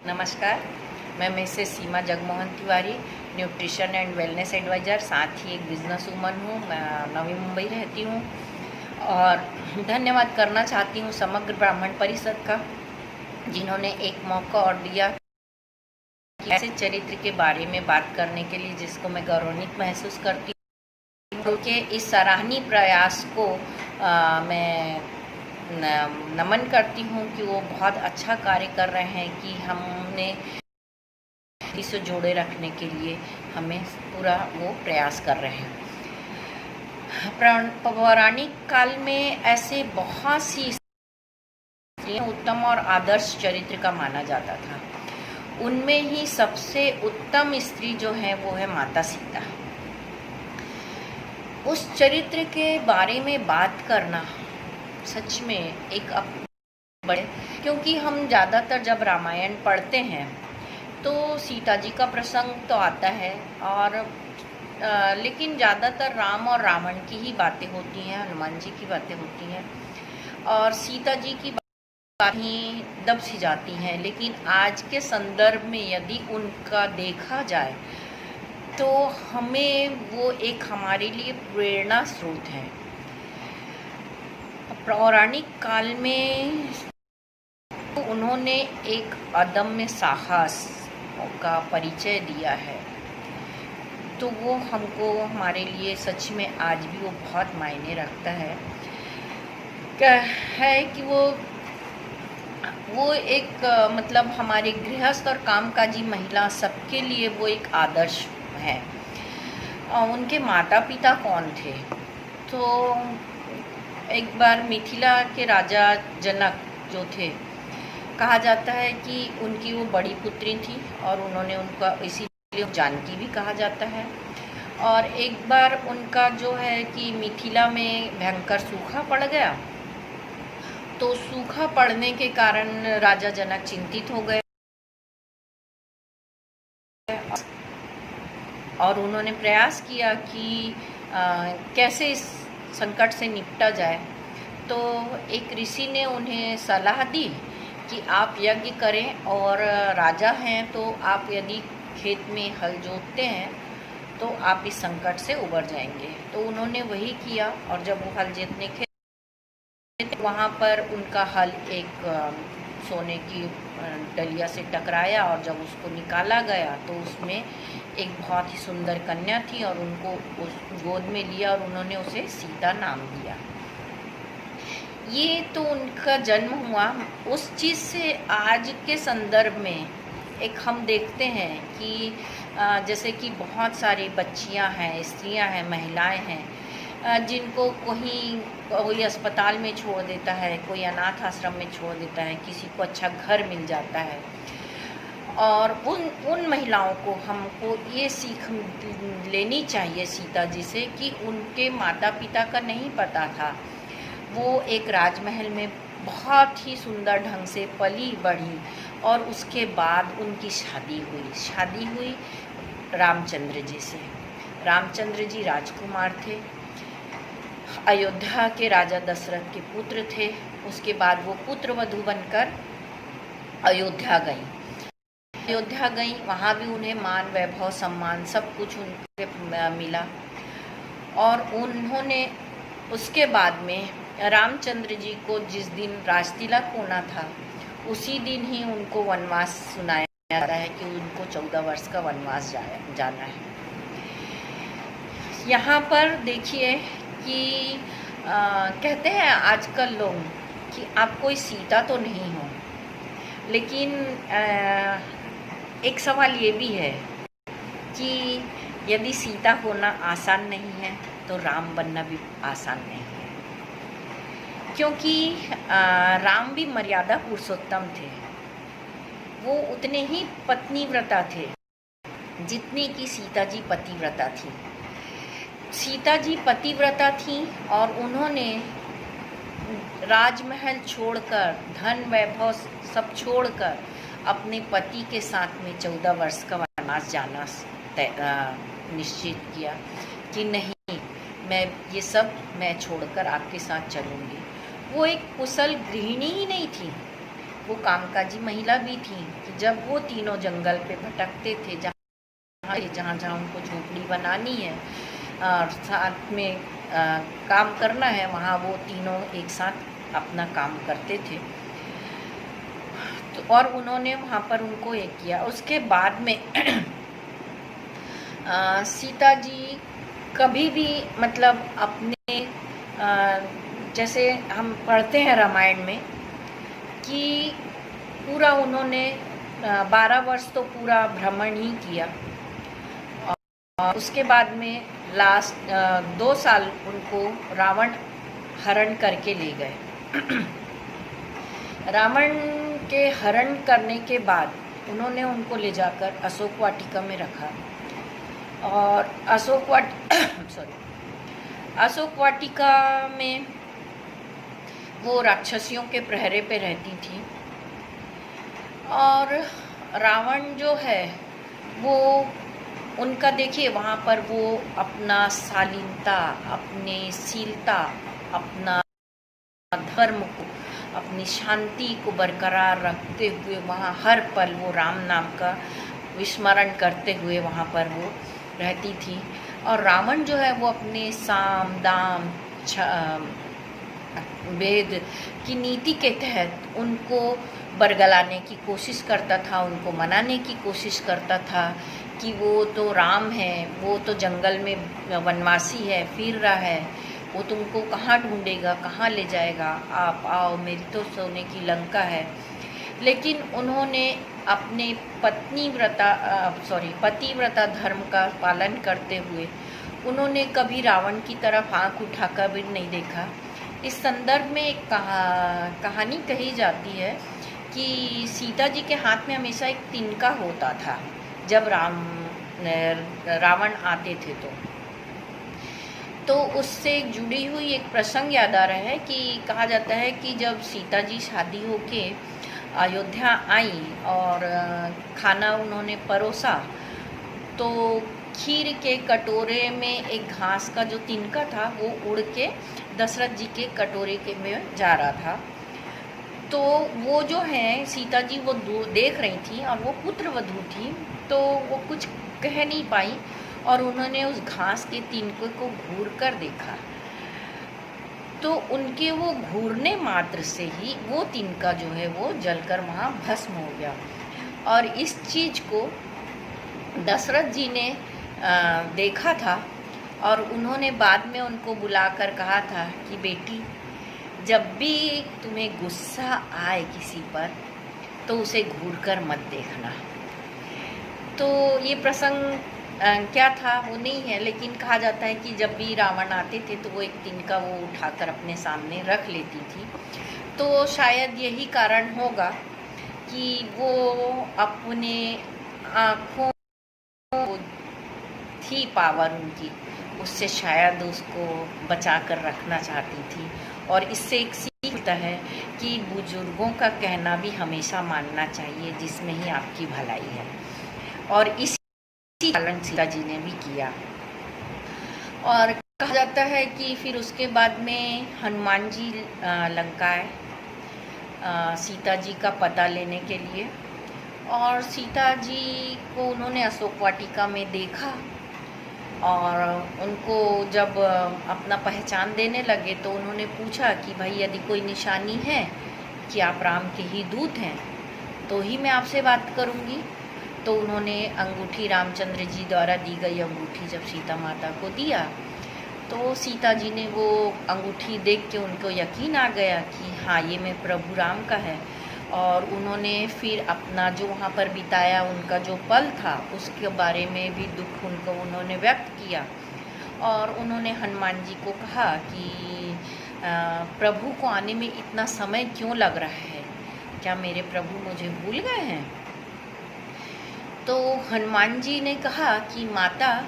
नमस्कार, मैं Mrs Seema Jagmohan Tiwari, nutrition and wellness adviser, साथ ही एक बिज़नेस वूमन हूँ। मैं नवी मुंबई रहती हूँ और धन्यवाद करना चाहती हूँ समग्र ब्राह्मण परिषद का, जिन्होंने एक मौका और दिया कि ऐसे चरित्र के बारे में बात करने के लिए, जिसको मैं गौरवान्वित महसूस करती हूँ। उनके इस सराहनीय प्रयास को मैं नमन करती हूँ कि वो बहुत अच्छा कार्य कर रहे हैं कि हमने इसे जोड़े रखने के लिए हमें पूरा वो प्रयास कर रहे हैं। पौराणिक काल में ऐसे बहुत सी स्त्रियाँ उत्तम और आदर्श चरित्र का माना जाता था। उनमें ही सबसे उत्तम स्त्री जो है वो है माता सीता। उस चरित्र के बारे में बात करना सच में एक बड़े, क्योंकि हम ज़्यादातर जब रामायण पढ़ते हैं तो सीता जी का प्रसंग तो आता है और लेकिन ज़्यादातर राम और रावण की ही बातें होती हैं, हनुमान जी की बातें होती हैं और सीता जी की बातें ही दब सी जाती हैं। लेकिन आज के संदर्भ में यदि उनका देखा जाए तो हमें वो एक हमारे लिए प्रेरणा स्रोत है। पौराणिक काल में उन्होंने एक अदम्य साहस का परिचय दिया है, तो वो हमको हमारे लिए सच में आज भी वो बहुत मायने रखता है। क्या है कि वो एक मतलब हमारे गृहस्थ और कामकाजी महिला सबके लिए वो एक आदर्श है। उनके माता पिता कौन थे? तो एक बार मिथिला के राजा जनक जो थे, कहा जाता है कि उनकी वो बड़ी पुत्री थी और उन्होंने उनका इसीलिए जानकी भी कहा जाता है। और एक बार उनका जो है कि मिथिला में भयंकर सूखा पड़ गया, तो सूखा पड़ने के कारण राजा जनक चिंतित हो गए और उन्होंने प्रयास किया कि कैसे इस संकट से निपटा जाए। तो एक ऋषि ने उन्हें सलाह दी कि आप यज्ञ करें और राजा हैं तो आप यदि खेत में हल जोतते हैं तो आप इस संकट से उबर जाएंगे। तो उन्होंने वही किया और जब वो हल जोतने के वहाँ पर उनका हल एक सोने की डलिया से टकराया और जब उसको निकाला गया तो उसमें एक बहुत ही सुंदर कन्या थी और उनको उस गोद में लिया और उन्होंने उसे सीता नाम दिया। ये तो उनका जन्म हुआ। उस चीज़ से आज के संदर्भ में एक हम देखते हैं कि जैसे कि बहुत सारी बच्चियां हैं, स्त्रियां हैं, महिलाएं हैं, जिनको कोई अस्पताल में छोड़ देता है, कोई अनाथ आश्रम में छोड़ देता है, किसी को अच्छा घर मिल जाता है। और उन महिलाओं को हमको ये सीख लेनी चाहिए सीता जी से कि उनके माता पिता का नहीं पता था। वो एक राजमहल में बहुत ही सुंदर ढंग से पली बढ़ी और उसके बाद उनकी शादी हुई रामचंद्र जी से। रामचंद्र जी राजकुमार थे, अयोध्या के राजा दशरथ के पुत्र थे। उसके बाद वो पुत्रवधू बनकर अयोध्या गई। वहाँ भी उन्हें मान, वैभव, सम्मान सब कुछ उनके मिला और उन्होंने उसके बाद में रामचंद्र जी को जिस दिन राजतिलक होना था उसी दिन ही उनको वनवास सुनाया जा रहा है कि उनको 14 वर्ष का वनवास जाना है। यहाँ पर देखिए कि कहते हैं आजकल लोग कि आप कोई सीता तो नहीं हो, लेकिन एक सवाल ये भी है कि यदि सीता होना आसान नहीं है तो राम बनना भी आसान नहीं है, क्योंकि राम भी मर्यादा पुरुषोत्तम थे। वो उतने ही पत्नीव्रता थे जितनी कि सीता जी पतिव्रता थी। सीता जी पतिव्रता थी और उन्होंने राजमहल छोड़कर, धन वैभव सब छोड़कर अपने पति के साथ में 14 वर्ष का वनवास जाना निश्चित किया कि नहीं, ये सब मैं छोड़कर आपके साथ चलूँगी। वो एक कुशल गृहिणी ही नहीं थी, वो कामकाजी महिला भी थी कि जब वो तीनों जंगल पे भटकते थे, जहाँ जहाँ उनको झोपड़ी बनानी है और साथ में काम करना है, वहाँ वो तीनों एक साथ अपना काम करते थे। तो और उन्होंने वहाँ पर उनको एक किया। उसके बाद में सीता जी कभी भी मतलब अपने जैसे हम पढ़ते हैं रामायण में कि पूरा उन्होंने 12 वर्ष तो पूरा भ्रमण ही किया और उसके बाद में लास्ट 2 साल उनको रावण हरण करके ले गए। रावण के हरण करने के बाद उन्होंने उनको ले जाकर अशोक वाटिका में रखा और अशोक वाटिका में वो राक्षसियों के प्रहरे पे रहती थी। और रावण जो है वो उनका देखिए वहाँ पर वो अपना शालीनता, अपनी शीलता, अपना धर्म को, अपनी शांति को बरकरार रखते हुए वहाँ हर पल वो राम नाम का विस्मरण करते हुए वहाँ पर वो रहती थी। और रावण जो है वो अपने साम दाम वेद की नीति के तहत उनको बरगलाने की कोशिश करता था, उनको मनाने की कोशिश करता था कि वो तो राम है, वो तो जंगल में वनवासी है, फिर रहा है, वो तुमको कहाँ ढूंढेगा, कहाँ ले जाएगा, आप आओ, मेरी तो सोने की लंका है। लेकिन उन्होंने अपने पतिव्रता धर्म का पालन करते हुए उन्होंने कभी रावण की तरफ आंख उठाकर भी नहीं देखा। इस संदर्भ में एक कहानी कही जाती है कि सीता जी के हाथ में हमेशा एक तिनका होता था जब रावण आते थे तो उससे जुड़ी हुई एक प्रसंग याद आ रहा है कि कहा जाता है कि जब सीता जी शादी होके अयोध्या आई और खाना उन्होंने परोसा तो खीर के कटोरे में एक घास का जो तिनका था वो उड़ के दशरथ जी के कटोरे के में जा रहा था। तो वो जो है सीता जी वो देख रही थी और वो पुत्रवधू थी तो वो कुछ कह नहीं पाई और उन्होंने उस घास के तिनके को घूर कर देखा तो उनके वो घूरने मात्र से ही वो तिनका जो है वो जलकर वहाँ भस्म हो गया। और इस चीज़ को दशरथ जी ने देखा था और उन्होंने बाद में उनको बुलाकर कहा था कि बेटी, जब भी तुम्हें गुस्सा आए किसी पर तो उसे घूरकर मत देखना। तो ये प्रसंग क्या था वो नहीं है, लेकिन कहा जाता है कि जब भी रावण आते थे तो वो एक तिनका वो उठाकर अपने सामने रख लेती थी। तो शायद यही कारण होगा कि वो अपने आँखों थी पावर उनकी, उससे शायद उसको बचा कर रखना चाहती थी। और इससे एक सीख मिलता है कि बुजुर्गों का कहना भी हमेशा मानना चाहिए जिसमें ही आपकी भलाई है। और इसी पालन सीता जी ने भी किया। और कहा जाता है कि फिर उसके बाद में हनुमान जी लंका आए सीता जी का पता लेने के लिए और सीता जी को उन्होंने अशोक वाटिका में देखा और उनको जब अपना पहचान देने लगे तो उन्होंने पूछा कि भाई यदि कोई निशानी है कि आप राम के ही दूत हैं तो ही मैं आपसे बात करूंगी। तो उन्होंने अंगूठी रामचंद्र जी द्वारा दी गई अंगूठी जब सीता माता को दिया तो सीता जी ने वो अंगूठी देख के उनको यकीन आ गया कि हाँ ये मैं प्रभु राम का है। और उन्होंने फिर अपना जो वहाँ पर बिताया उनका जो पल था उसके बारे में भी दुख उन्होंने व्यक्त किया। और उन्होंने हनुमान जी को कहा कि प्रभु को आने में इतना समय क्यों लग रहा है, क्या मेरे प्रभु मुझे भूल गए हैं। तो हनुमान जी ने कहा कि माता,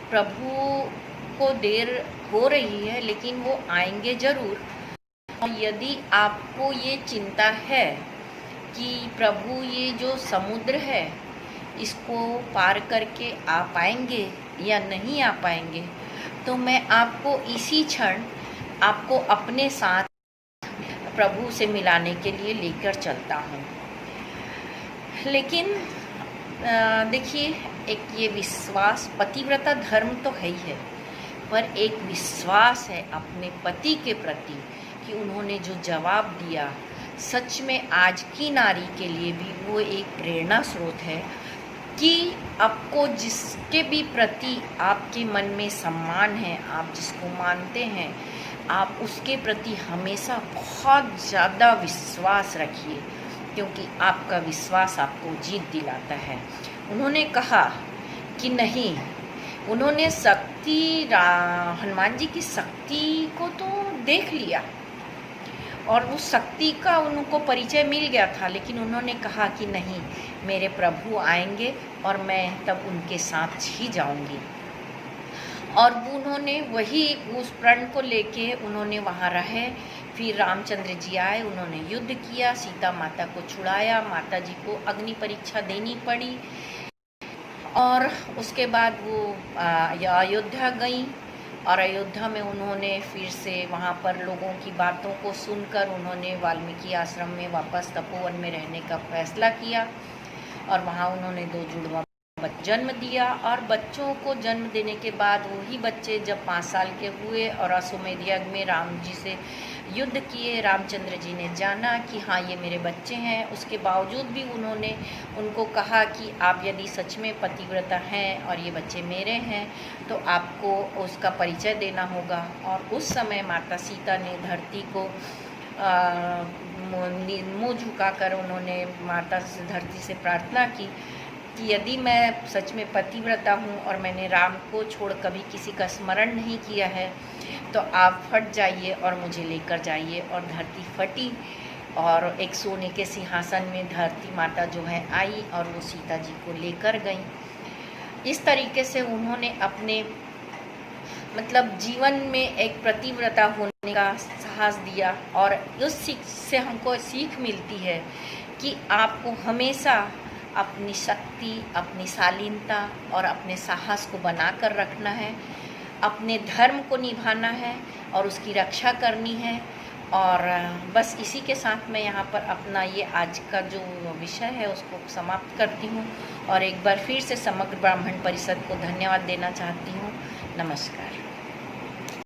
प्रभु को देर हो रही है लेकिन वो आएंगे ज़रूर। और यदि आपको ये चिंता है कि प्रभु ये जो समुद्र है इसको पार करके आ पाएंगे या नहीं आ पाएंगे तो मैं आपको इसी क्षण आपको अपने साथ प्रभु से मिलाने के लिए लेकर चलता हूँ। लेकिन देखिए, एक ये विश्वास, पतिव्रता धर्म तो है ही है, पर एक विश्वास है अपने पति के प्रति कि उन्होंने जो जवाब दिया, सच में आज की नारी के लिए भी वो एक प्रेरणा स्रोत है कि आपको जिसके भी प्रति आपके मन में सम्मान है, आप जिसको मानते हैं, आप उसके प्रति हमेशा बहुत ज़्यादा विश्वास रखिए, क्योंकि आपका विश्वास आपको जीत दिलाता है। उन्होंने कहा कि नहीं, उन्होंने हनुमान जी की शक्ति को तो देख लिया और उस शक्ति का उनको परिचय मिल गया था, लेकिन उन्होंने कहा कि नहीं, मेरे प्रभु आएंगे और मैं तब उनके साथ ही जाऊंगी। और उन्होंने वही उस प्रण को लेके उन्होंने वहाँ रहे। फिर रामचंद्र जी आए, उन्होंने युद्ध किया, सीता माता को छुड़ाया, माता जी को अग्नि परीक्षा देनी पड़ी और उसके बाद वो अयोध्या गई और अयोध्या में उन्होंने फिर से वहाँ पर लोगों की बातों को सुनकर उन्होंने वाल्मीकि आश्रम में वापस तपोवन में रहने का फैसला किया और वहाँ उन्होंने 2 जुड़वा जन्म दिया। और बच्चों को जन्म देने के बाद वही बच्चे जब 5 साल के हुए और अश्वमेध यज्ञ में राम जी से युद्ध किए, रामचंद्र जी ने जाना कि हाँ, ये मेरे बच्चे हैं। उसके बावजूद भी उन्होंने उनको कहा कि आप यदि सच में पतिव्रता हैं और ये बच्चे मेरे हैं तो आपको उसका परिचय देना होगा। और उस समय माता सीता ने धरती को मुँह झुकाकर उन्होंने माता से, धरती से प्रार्थना की कि यदि मैं सच में पतिव्रता हूँ और मैंने राम को छोड़ कभी किसी का स्मरण नहीं किया है, तो आप फट जाइए और मुझे लेकर जाइए। और धरती फटी और एक सोने के सिंहासन में धरती माता जो है आई और वो सीता जी को लेकर गई। इस तरीके से उन्होंने अपने मतलब जीवन में एक पतिव्रता होने का साहस दिया। और उस सीख से हमको सीख मिलती है कि आपको हमेशा अपनी शक्ति, अपनी शालीनता और अपने साहस को बनाकर रखना है, अपने धर्म को निभाना है और उसकी रक्षा करनी है। और बस इसी के साथ मैं यहाँ पर अपना ये आज का जो विषय है उसको समाप्त करती हूँ और एक बार फिर से समग्र ब्राह्मण परिषद को धन्यवाद देना चाहती हूँ। नमस्कार।